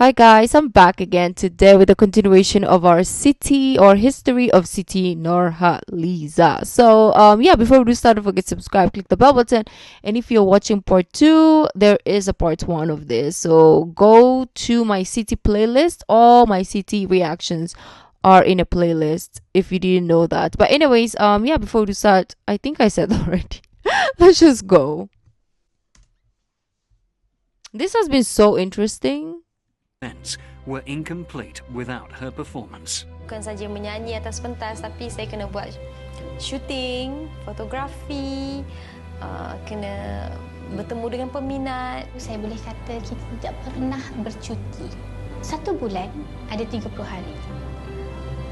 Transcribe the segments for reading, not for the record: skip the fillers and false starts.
Hi guys, I'm back again today with a continuation of our city or history of Siti Nurhaliza. So yeah, before we do start, don't forget to subscribe, click the bell button, and if you're watching part 2, there is a part 1 of this. So go to my city playlist. All my city reactions are in a playlist if you didn't know that. But anyways, yeah, before we do start, I think I said that already. Let's just go. This has been so interesting. Were incomplete without her performance. Bukan saja menyanyi atas pentas, tapi saya kena buat shooting, fotografi, kena bertemu dengan peminat. Saya boleh kata kita tidak pernah bercuti. 1 bulan ada 30 hari.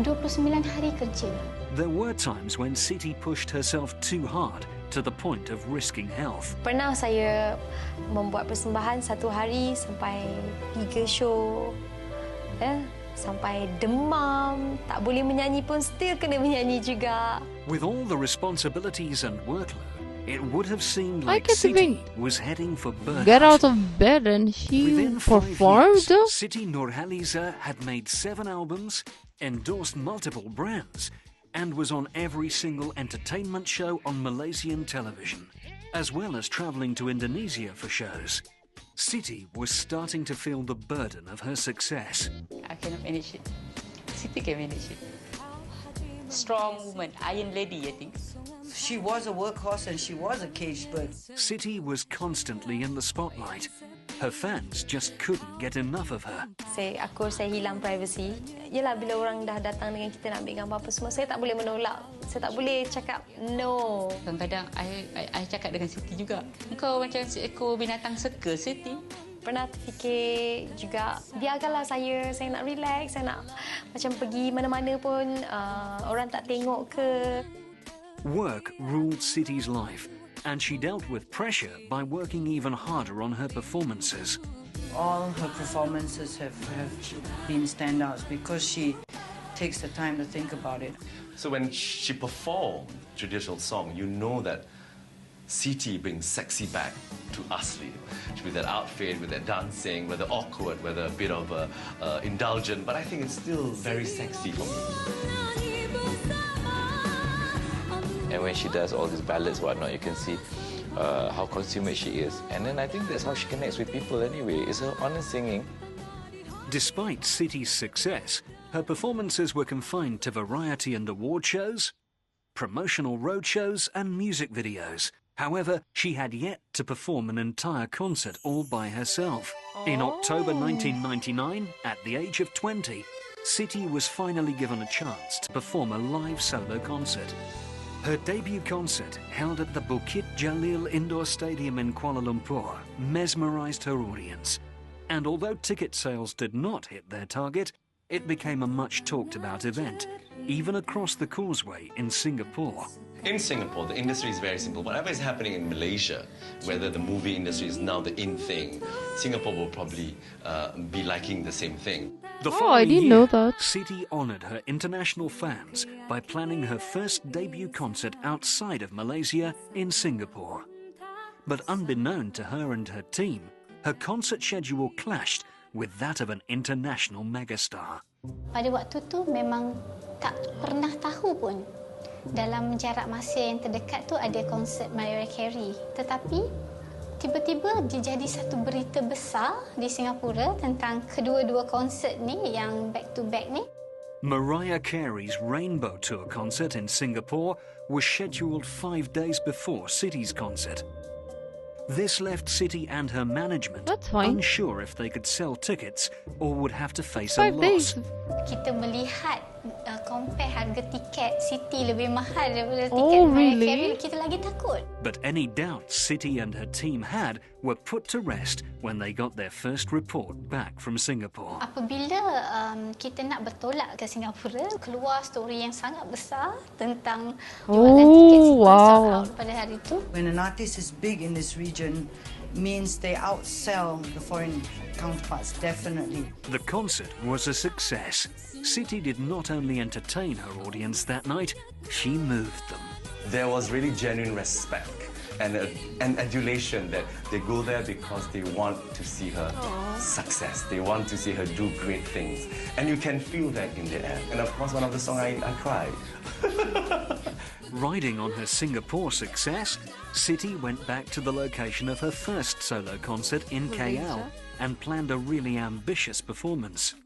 29 hari kerja. There were times when Siti pushed herself too hard to the point of risking health. Pernah saya membuat persembahan 1 hari sampai 3 show. Sampai demam, tak boleh menyanyi pun still kena menyanyi juga. With all the responsibilities and workload, it would have seemed I like can't Siti was heading for burnout. Get out of bed and she Within 5 performed. years, Siti Nurhaliza had made 7 albums, endorsed multiple brands, and was on every single entertainment show on Malaysian television, as well as travelling to Indonesia for shows. Siti was starting to feel the burden of her success. I cannot manage it. Siti can manage it. Strong woman, iron lady, I think. She was a workhorse and she was a caged bird. Siti was constantly in the spotlight. Her fans just couldn't get enough of her. Saya hilang privacy. Yelah, bila orang dah datang dengan kita nak ambil gambar apa semua, saya tak boleh menolak. Saya tak boleh cakap no. Kadang-kadang I cakap dengan Siti juga. Engkau macam seekor binatang seka, Siti. Pernah terfikir juga, biarkanlah saya nak relax, saya nak macam pergi mana-mana pun orang tak tengok ke. Work ruled Siti's life, and she dealt with pressure by working even harder on her performances. All her performances have been standouts because she takes the time to think about it. So when she performed traditional song, you know that Siti brings sexy back to Asli. With that outfit, with that dancing, whether awkward, whether a bit of indulgent, but I think it's still very sexy for me. And when she does all these ballads, whatnot, you can see how consummate she is. And then I think that's how she connects with people anyway. It's her honest singing. Despite Siti's success, her performances were confined to variety and award shows, promotional road shows and music videos. However, she had yet to perform an entire concert all by herself. In October 1999, at the age of 20, Siti was finally given a chance to perform a live solo concert. Her debut concert, held at the Bukit Jalil Indoor Stadium in Kuala Lumpur, mesmerized her audience. And although ticket sales did not hit their target, it became a much talked about event, even across the causeway in Singapore. In Singapore, the industry is very simple. Whatever is happening in Malaysia, whether the movie industry is now the in thing, Singapore will probably be liking the same thing. The I following didn't year, know that. Siti honoured her international fans by planning her first debut concert outside of Malaysia in Singapore. But unbeknown to her and her team, her concert schedule clashed with that of an international megastar. Pada waktu tu memang tak pernah tahu pun dalam jarak masa yang terdekat tu ada konsert Mariah Carey. Tetapi tiba-tiba dia jadi satu berita besar di Singapura tentang kedua-dua konsert ni yang back to back ni. Mariah Carey's Rainbow Tour concert in Singapore was scheduled 5 days before Siti's concert. This left Siti and her management That's fine. unsure if they could sell tickets or would have to face a 5 days. loss. Kita melihat compare harga tiket Siti lebih mahal daripada Oh, tiket Mariah really? Carey, kita lagi takut. But any doubts Siti and her team had were put to rest when they got their first report back from Singapore. Apabila kita nak bertolak ke Singapura, keluar story yang sangat besar tentang jualan tiket Siti sold out pada hari itu. When an artist is big in this region, means they outsell the foreign counterparts, definitely. The concert was a success. Siti did not only entertain her audience that night, she moved them. There was really genuine respect and adulation that they go there because they want to see her success. They want to see her do great things. And you can feel that in the air. And of course, one of the songs I cried. Riding on her Singapore success, Siti went back to the location of her first solo concert in KL and planned a really ambitious performance.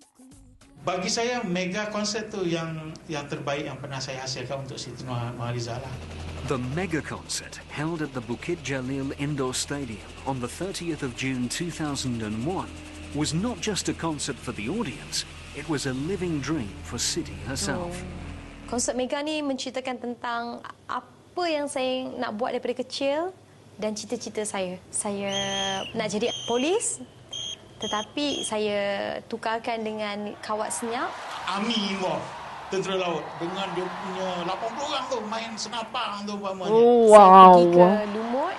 Bagi saya, mega concert tu yang terbaik yang pernah saya hasilkan untuk Siti Nurhaliza lah. The mega concert, held at the Bukit Jalil Indoor Stadium on the 30th of June 2001, was not just a concert for the audience, it was a living dream for Siti herself. Konsert mega ni menceritakan tentang apa yang saya nak buat daripada kecil dan cita-cita saya. Saya nak jadi polis, tetapi saya tukarkan dengan kawat senyap. Ami involved, tentera laut, dengan dia punya 80 orang tu main senapang tu umpamanya. Saya pergi ke Lumut,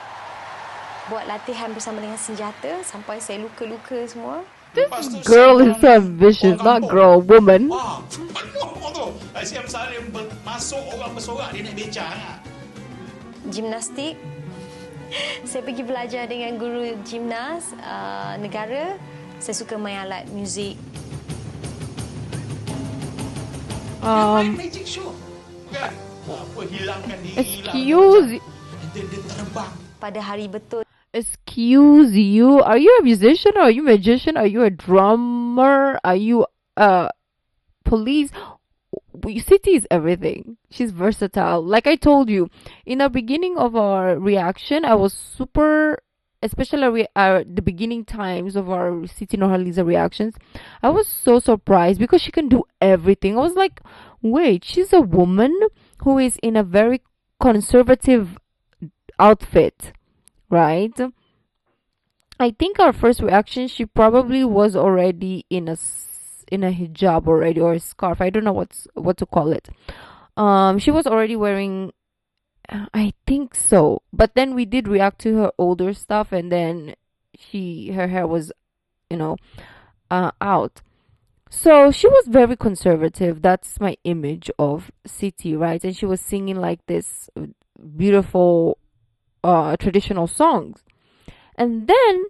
buat latihan bersama dengan senjata sampai saya luka-luka semua. This girl is so ambitious, not girl, woman. Penuh tu. Siap Salim masuk orang bersorak dia naik beca. Gimnastik. Saya pergi belajar dengan guru gimnas negara. Saya suka main alat muzik. Magic show. Kan? Apa hilangkan dia. Excuse dia terbang. Pada hari betul. Excuse you. Are you a musician? Or are you a magician? Are you a drummer? Are you a police? Siti is everything. She's versatile. Like I told you, in the beginning of our reaction, I was super, especially the beginning times of our Siti Nurhaliza reactions, I was so surprised because she can do everything. I was like, wait, she's a woman who is in a very conservative outfit, right? I think our first reaction, she probably was already in a hijab already, or a scarf. I don't know what to call it. She was already wearing, I think so. But then we did react to her older stuff, and then her hair was, out. So she was very conservative. That's my image of Siti, right? And she was singing like this beautiful traditional songs. And then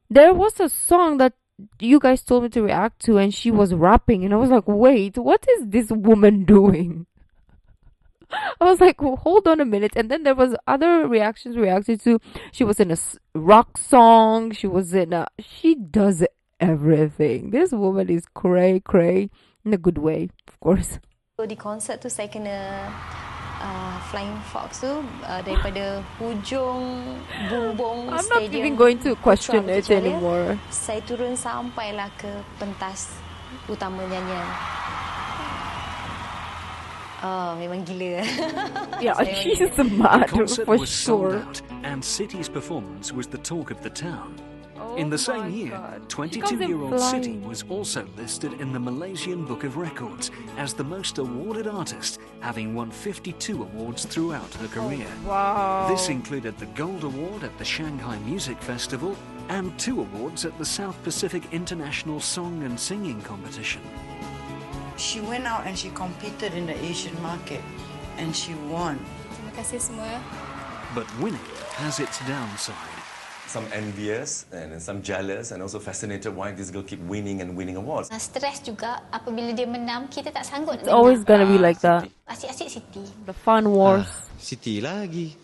there was a song that you guys told me to react to, and she was rapping, and I was like, wait, what is this woman doing? I was like, well, hold on a minute. And then there was other reactions reacted to. She was in a rock song. She does everything. This woman is cray in a good way, of course. Di konsert tu saya kena Flying Fox tu daripada hujung bumbung I'm stadium. not even going to question it anymore. Saya turun sampailah ke pentas utama nyanyian. Memang gila. Yeah, she's mad for was sold sure. out, and Siti's performance was the talk of the town. In the same year, 22-year-old Siti was also listed in the Malaysian Book of Records as the most awarded artist, having won 52 awards throughout her career. Wow. This included the Gold Award at the Shanghai Music Festival and 2 awards at the South Pacific International Song and Singing Competition. She went out and she competed in the Asian market and she won. Terima kasih semua. But winning has its downside. Some envious and some jealous and also fascinated why this girl keep winning and winning awards. Stres juga apabila dia menang, kita tak sanggup. It's always gonna be like that. Asyik-asyik Siti. The fun wars. Siti lagi.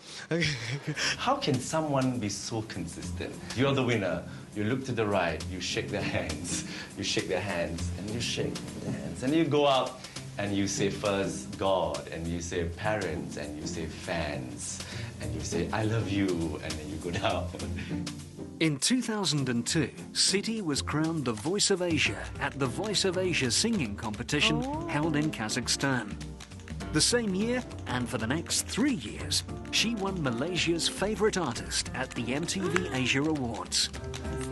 How can someone be so consistent? You're the winner. You look to the right, you shake their hands, you shake their hands, and you shake their hands. And you go out and you say first God, and you say parents, and you say fans, and you say I love you, and then you go down. In 2002, Siti was crowned the Voice of Asia at the Voice of Asia singing competition held in Kazakhstan. The same year, and for the next 3 years, she won Malaysia's favourite artist at the MTV Asia Awards.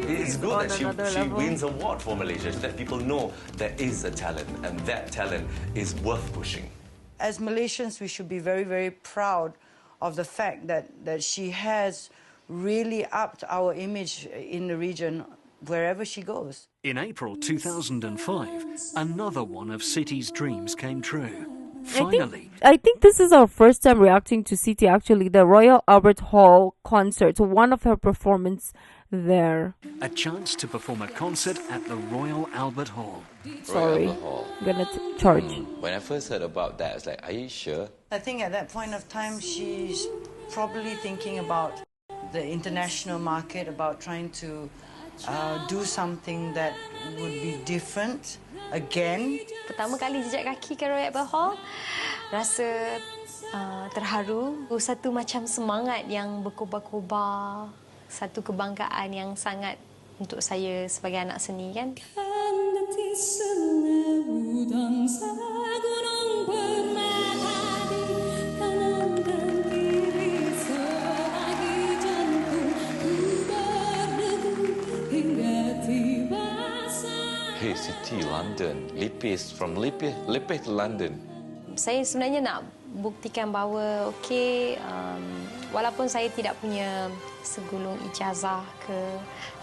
It's good that she wins award for Malaysia, so that people know there is a talent, and that talent is worth pushing. As Malaysians, we should be very, very proud of the fact that she has really upped our image in the region wherever she goes. In April 2005, another one of Siti's dreams came true. Finally, I think this is our first time reacting to Siti, actually, the Royal Albert Hall concert, one of her performance there. a chance to perform a concert at the Royal Albert Hall. Sorry, Albert Hall. I'm gonna charge. When I first heard about that, I was like, are you sure? I think at that point of time, she's probably thinking about the international market, about trying to do something that would be different again. Pertama kali jejak kaki ke Royal Albert Hall, rasa terharu. Satu macam semangat yang berkobar-kobar, satu kebanggaan yang sangat untuk saya sebagai anak seni kan. Hey, Siti, London. Lipis, from Lipis to London. Saya sebenarnya nak buktikan bahawa okey, walaupun saya tidak punya segulung ijazah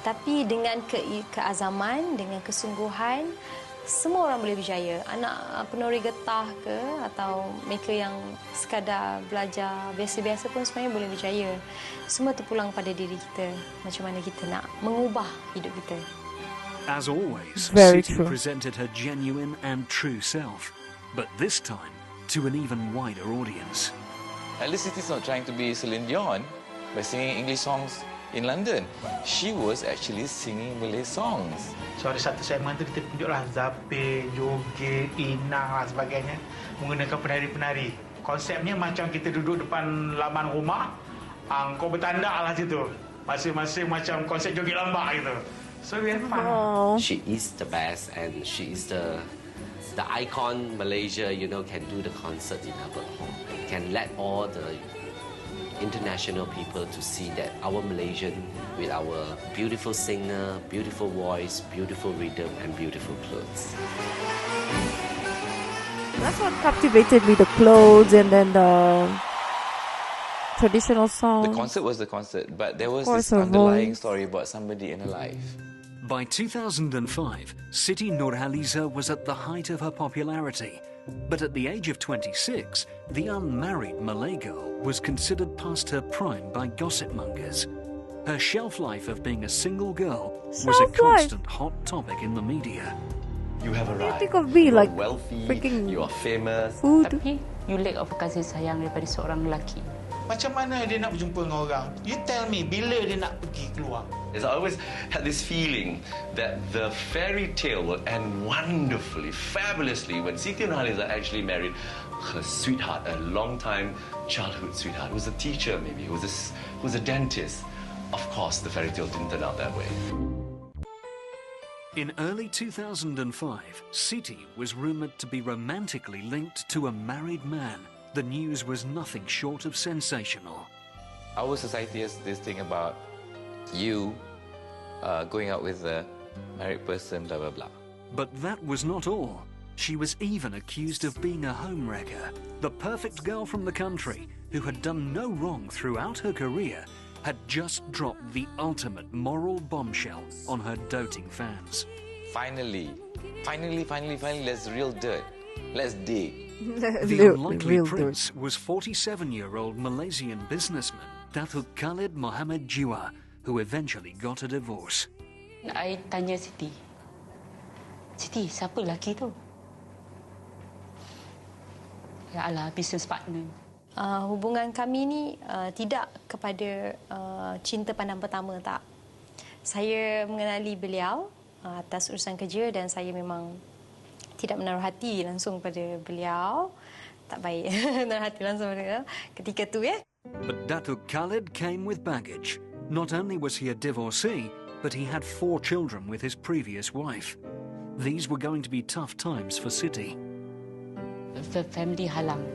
tapi dengan keazaman, dengan kesungguhan, semua orang boleh berjaya. Anak penuri getah atau mereka yang sekadar belajar biasa-biasa pun sebenarnya boleh berjaya. Semua terpulang pada diri kita, macam mana kita nak mengubah hidup kita. As always, Very Siti true. presented her genuine and true self, but this time to an even wider audience. At least Siti's not trying to be Celine Dion by singing English songs in London. She was actually singing Malay songs. So ada satu segmen tu kita tunjuklah zapin, joget, inang dan sebagainya menggunakan penari-penari. Konsepnya macam kita duduk depan laman rumah, kau bertandak lah situ. Masing-masing macam konsep joget lambak gitu. So we have fun. She is the best, and she is the icon Malaysia, can do the concert in Albert Hall. Can let all the international people to see that our Malaysian with our beautiful singer, beautiful voice, beautiful rhythm and beautiful clothes. That's what captivated me, the clothes and then the traditional song. The concert was the concert, but there was course, this her underlying voice. story about somebody in her life. By 2005, Siti Nurhaliza was at the height of her popularity. But at the age of 26, the unmarried Malay girl was considered past her prime by gossip mongers. Her shelf life of being a single girl was a Shelf life? constant hot topic in the media. You have arrived. Think of me You are like wealthy. freaking You are famous. food. Tapi you lack of kasih sayang daripada seorang lelaki. Macam mana dia nak berjumpa dengan orang? You tell me, bila dia nak pergi keluar? Yes, I always had this feeling that the fairy tale will end wonderfully, fabulously when Siti Nurhaliza actually married her sweetheart, a long-time childhood sweetheart, who was a teacher maybe, who was a dentist. Of course, the fairy tale didn't turn out that way. In early 2005, Siti was rumoured to be romantically linked to a married man. The news was nothing short of sensational. Our society has this thing about you going out with a married person, blah, blah, blah. But that was not all. She was even accused of being a homewrecker. The perfect girl from the country, who had done no wrong throughout her career, had just dropped the ultimate moral bombshell on her doting fans. Finally, let's real dirt. Let's dig. The unlikely prince was 47-year-old Malaysian businessman Dato Khalid Mohammed Jiwa, who eventually got a divorce. I tanya Siti, siapa lelaki tu? Ya Allah, business partner. Hubungan kami ni tidak kepada cinta pandang pertama, tak. Saya mengenali beliau atas urusan kerja dan saya memang tidak menaruh hati langsung pada beliau. Tak baik menaruh hati langsung pada beliau ketika tu ya. But Datuk Khalid came with baggage. Not only was he a divorcee, but he had 4 children with his previous wife. These were going to be tough times for Siti. The family halang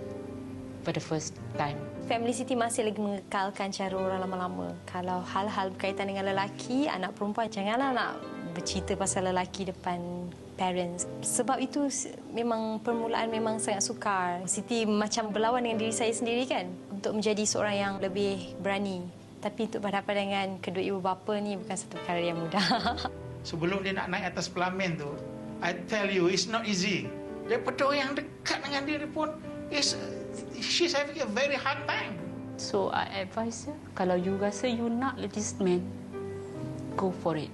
for the first time. Family Siti masih lagi mengekalkan cara orang lama-lama. Kalau hal-hal berkaitan dengan lelaki, anak perempuan janganlah nak bercerita pasal lelaki depan parents. Sebab itu memang permulaan memang sangat sukar. Siti macam berlawan dengan diri saya sendiri kan, untuk menjadi seorang yang lebih berani. Tapi untuk berhadapan dengan kedua ibu bapa ni bukan satu perkara yang mudah. Sebelum dia nak naik atas pelamin tu, I tell you, it's not easy. Daripada orang yang dekat dengan dia pun she's having a very hard time. So I advise her, kalau you rasa you nak this man, go for it.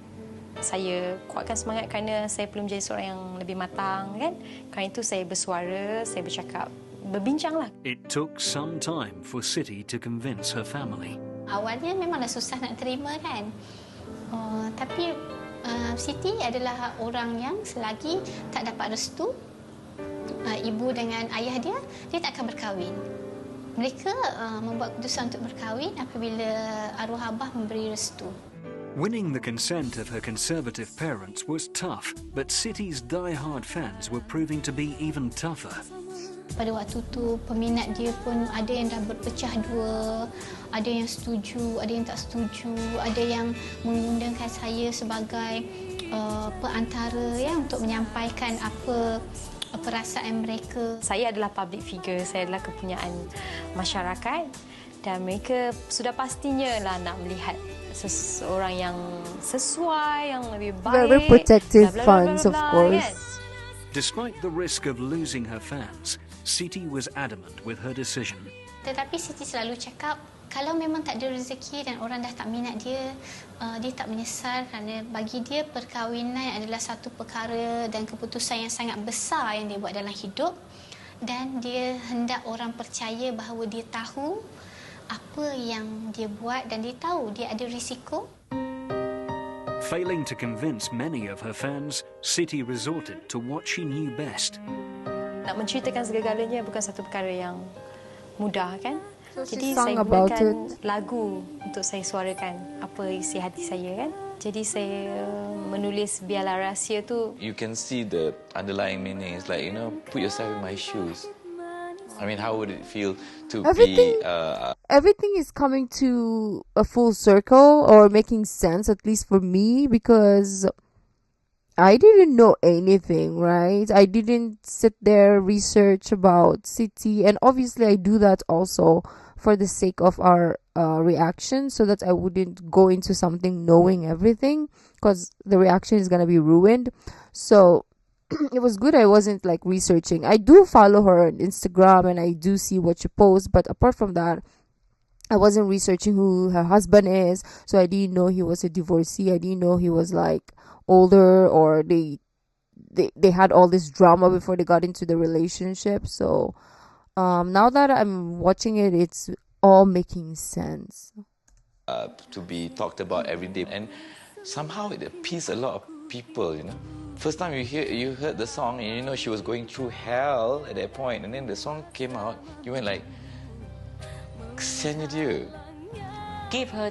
Saya kuatkan semangat kerana saya belum jadi seorang yang lebih matang kan. Kerana itu saya bersuara, saya bercakap, berbincanglah. It took some time for Siti to convince her family. Awalnya memanglah susah nak terima kan. Tapi Siti adalah orang yang selagi tak dapat restu ibu dengan ayah dia tak akan berkahwin. Mereka membuat keputusan untuk berkahwin apabila arwah abah memberi restu. Winning the consent of her conservative parents was tough, but Siti's die-hard fans were proving to be even tougher. Pada waktu tu peminat dia pun ada yang dah berpecah dua, ada yang setuju, ada yang tak setuju, ada yang mengundangkan saya sebagai perantara ya untuk menyampaikan apa perasaan mereka. Saya adalah public figure, saya adalah kepunyaan masyarakat dan mereka sudah pastinya lah nak melihat seseorang yang sesuai, yang lebih baik. Very protective fans, of course. Yes. Despite the risk of losing her fans, Siti was adamant with her decision. Tetapi Siti selalu cakap, kalau memang tak ada rezeki dan orang dah tak minat dia, dia tak menyesal kerana bagi dia perkahwinan adalah satu perkara dan keputusan yang sangat besar yang dia buat dalam hidup dan dia hendak orang percaya bahawa dia tahu apa yang dia buat dan dia tahu dia ada risiko. Failing to convince many of her fans, Siti resorted to what she knew best. Nak menceritakan segala-galanya bukan satu perkara yang mudah kan? So jadi she sang saya about gunakan it. lagu untuk saya suarakan apa isi hati saya kan. Jadi saya menulis biarlah rahsia tu. You can see the underlying meaning. It's like, put yourself in my shoes. I mean, how would it feel to be... Everything is coming to a full circle or making sense, at least for me, because I didn't know anything, right? I didn't sit there, research about Siti, and obviously I do that also for the sake of our reaction, so that I wouldn't go into something knowing everything, because the reaction is going to be ruined. So it was good I wasn't like researching. I do follow her on Instagram and I do see what she posts, but apart from that, I wasn't researching who her husband is, so I didn't know he was a divorcee. I didn't know he was like older, or they had all this drama before they got into the relationship. So now that I'm watching it, it's all making sense. To be talked about every day, and somehow it appeased a lot of people. First time you heard the song, and she was going through hell at that point, and then the song came out, you went like, kesiannya dia. Give her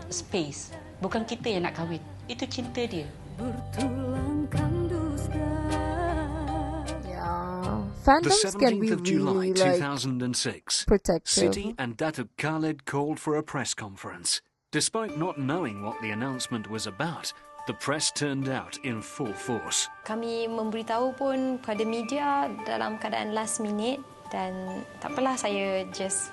space. Bukan kita yang nak kahwin. Itu cinta dia. Yeah, The fandoms can be 17th of July really like 2006, protective. Siti and Dato Khalid called for a press conference. Despite not knowing what the announcement was about, the press turned out in full force. Kami memberitahu pun kepada media dalam keadaan last minute dan tak apalah, saya just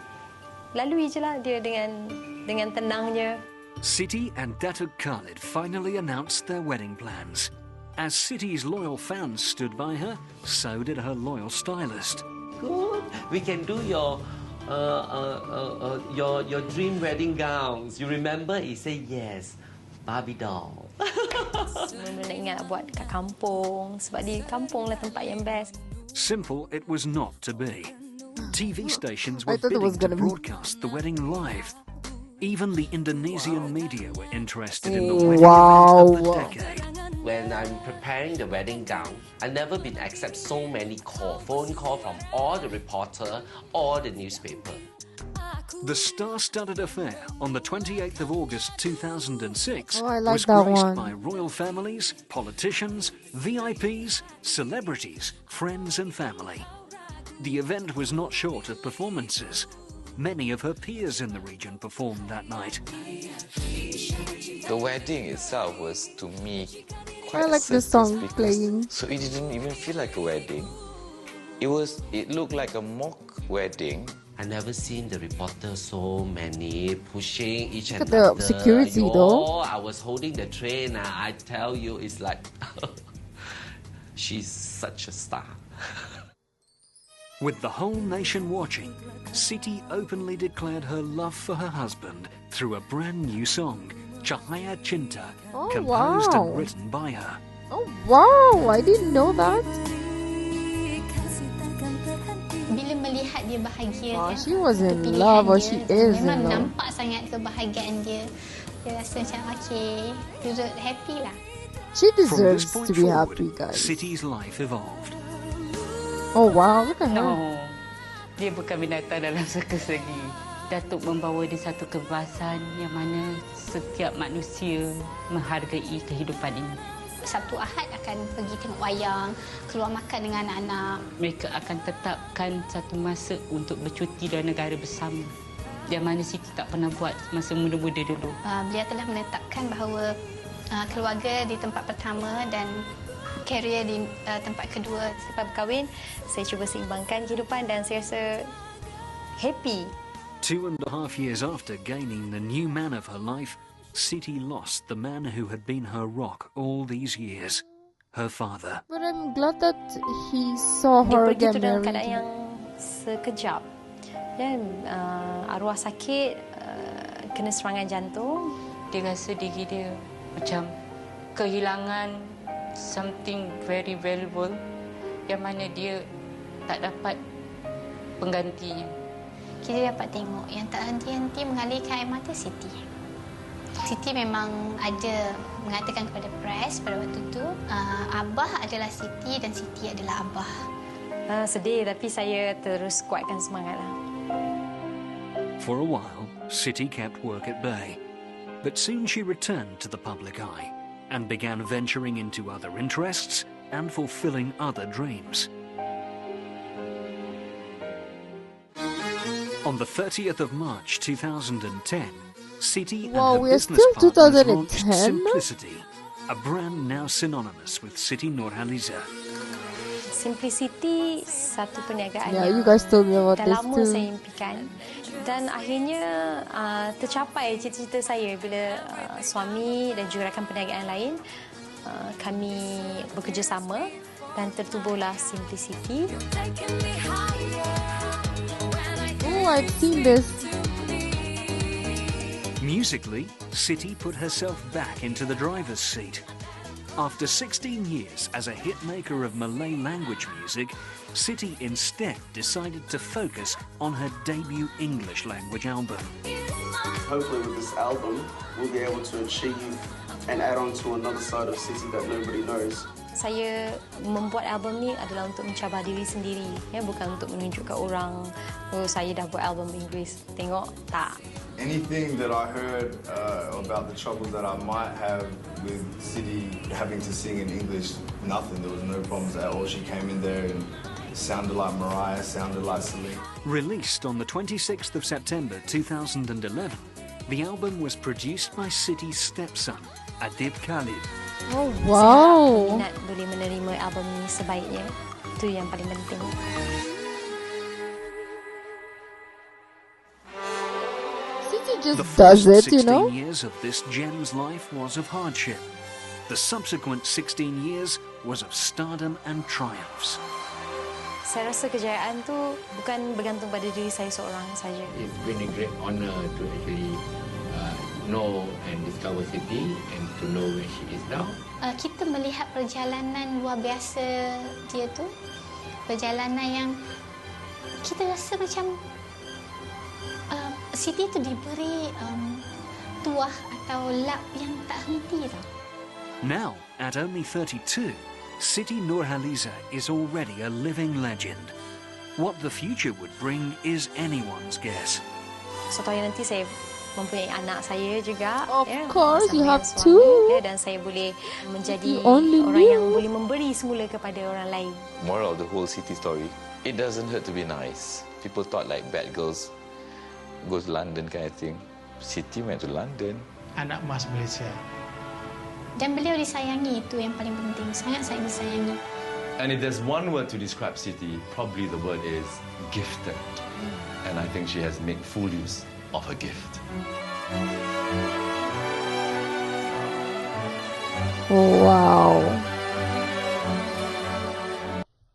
lalui je lah dia dengan tenangnya. Siti and Dato Khalid finally announced their wedding plans. As Siti's loyal fans stood by her, so did her loyal stylist. Good. We can do your dream wedding gowns. You remember? He said yes. Barbie doll. Mula nak ingat buat kat kampung, sebab di kampung lah tempat yang best. Simple it was not to be. TV stations were I thought it was bidding to gonna be- broadcast the wedding live. Even the Indonesian media were interested in the wedding Wow. event of the decade. When I'm preparing the wedding gown, I've never been accept so many phone call from all the reporter, all the newspaper. The star-studded affair on the 28th of August 2006 Oh, I like was that graced one. by royal families, politicians, VIPs, celebrities, friends and family. The event was not short of performances. Many of her peers in the region performed that night. The wedding itself was, to me, quite I like the circus song because- playing. So it didn't even feel like a wedding. It looked like a mock wedding. I never seen the reporter so many pushing each Look at another. the security, though. I was holding the train. I tell you, it's like she's such a star. With the whole nation watching, Siti openly declared her love for her husband through a brand new song, Cahaya Cinta, composed and written by her. Oh wow, I didn't know that. Bila melihat dia bahagia, Oh, she was in love, or she is in memang love. nampak sangat kebahagiaan dia. Dia rasa macam okay, dia happy lah. She From this deserves point to be forward, happy, guys. Siti's life evolved. Oh wow, look at her. No, dia bukan binatang dalam segi. Datuk membawa dia satu kebebasan yang mana setiap manusia menghargai kehidupan ini. Sabtu Ahad akan pergi tengok wayang, keluar makan dengan anak-anak. Mereka akan tetapkan satu masa untuk bercuti dalam negara bersama. Yang mana Siti tak pernah buat masa muda-muda dulu. Beliau telah menetapkan bahawa keluarga di tempat pertama dan karier di tempat kedua. Selepas berkahwin, saya cuba seimbangkan kehidupan dan saya rasa happy. 2.5 years after gaining the new man of her life, Siti lost the man who had been her rock all these years, her father. But I'm glad that he saw her Dia pergi get tu dalam married. keadaan yang sekejap. Dan arwah sakit, kena serangan jantung. Dia rasa diri dia macam kehilangan something very valuable yang mana dia tak dapat penggantinya. Kita dapat tengok yang tak henti-henti mengalirkan air mata Siti. Siti memang ada mengatakan kepada press pada waktu itu, Abah adalah Siti dan Siti adalah Abah. Sedih tapi saya terus kuatkan semangatlah. For a while, Siti kept work at bay, but soon she returned to the public eye and began venturing into other interests and fulfilling other dreams. On the 30th of March 2010, Siti and Wow, her we are business still partners launched 2010? Simplicity, a brand now synonymous with Siti Nurhaliza. Simplicity, satu perniagaan Yeah, yang you guys told me about dah this lama too. saya impikan. Dan akhirnya tercapai cita-cita saya bila suami dan juga rakan perniagaan lain kami bekerjasama dan tertubuhlah Simplicity. Oh, I've seen this. Musically, Siti put herself back into the driver's seat. After 16 years as a hitmaker of Malay language music, Siti instead decided to focus on her debut English language album. Hopefully with this album, we'll be able to achieve and add on to another side of Siti that nobody knows. Saya membuat album ni adalah untuk mencabar diri sendiri, ya, bukan untuk menunjukkan orang, oh saya dah buat album Inggeris. Tengok, tak. Anything that I heard about the trouble that I might have with Siti having to sing in English, nothing. There was no problems at all. She came in there and sounded like Mariah, sounded like Celine. Released on the 26th of September 2011, the album was produced by Siti's stepson, Adib Khalid. Oh wow. Minat boleh menerima album ini sebaiknya. Itu yang paling penting. Siti just The does first it, 16 you know? years of this gem's life was of hardship. The subsequent 16 years was of stardom and triumphs. Saya rasa kejayaan tu bukan bergantung pada diri saya seorang saja. It's been a great honor to actually know and discover Siti and to know where she is now. Kita melihat perjalanan luar biasa dia tu, perjalanan yang kita rasa macam Siti tu diberi tuah atau lap yang tak henti tau. Now, at only 32, Siti Nurhaliza is already a living legend. What the future would bring is anyone's guess. Suatu hari nanti saya mempunyai anak saya juga. Of ya, course, you bersama have dengan two. suami, ya, dan saya boleh menjadi You only orang knew. yang boleh memberi semula kepada orang lain. Moral of the whole Siti story, it doesn't hurt to be nice. People thought like bad girls go to London kind of thing. Siti went to London. Anak emas Malaysia. Dan beliau disayangi, itu yang paling penting. Sangat-sangat disayangi. And if there's one word to describe Siti, probably the word is gifted. And I think she has made full use of her gift. Wow.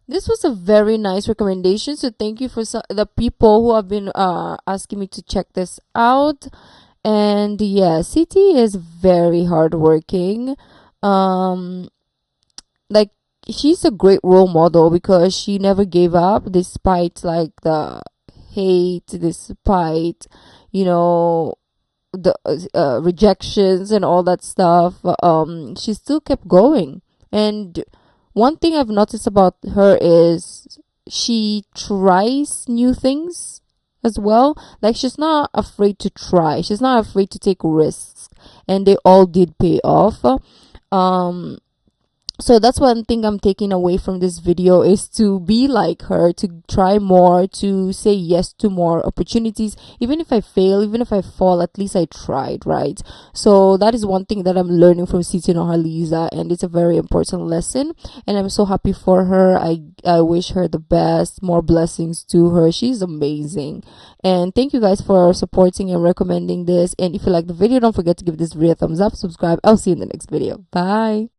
this was a very nice recommendation, so thank you for the people who have been asking me to check this out. And yeah, Siti is very hardworking. Like, she's a great role model because she never gave up despite like the hate, despite, you know, the rejections and all that stuff. She still kept going. And one thing I've noticed about her is she tries new things as well. Like, she's not afraid to try, she's not afraid to take risks, and they all did pay off. um so that's one thing I'm taking away from this video, is to be like her, to try more, to say yes to more opportunities. Even if I fail, even if I fall, at least I tried, right? So that is one thing that I'm learning from Siti Nurhaliza, and it's a very important lesson, and I'm so happy for her. I wish her the best, more blessings to her. She's amazing. And thank you guys for supporting and recommending this. And if you like the video, don't forget to give this video a thumbs up, subscribe. I'll see you in the next video. Bye.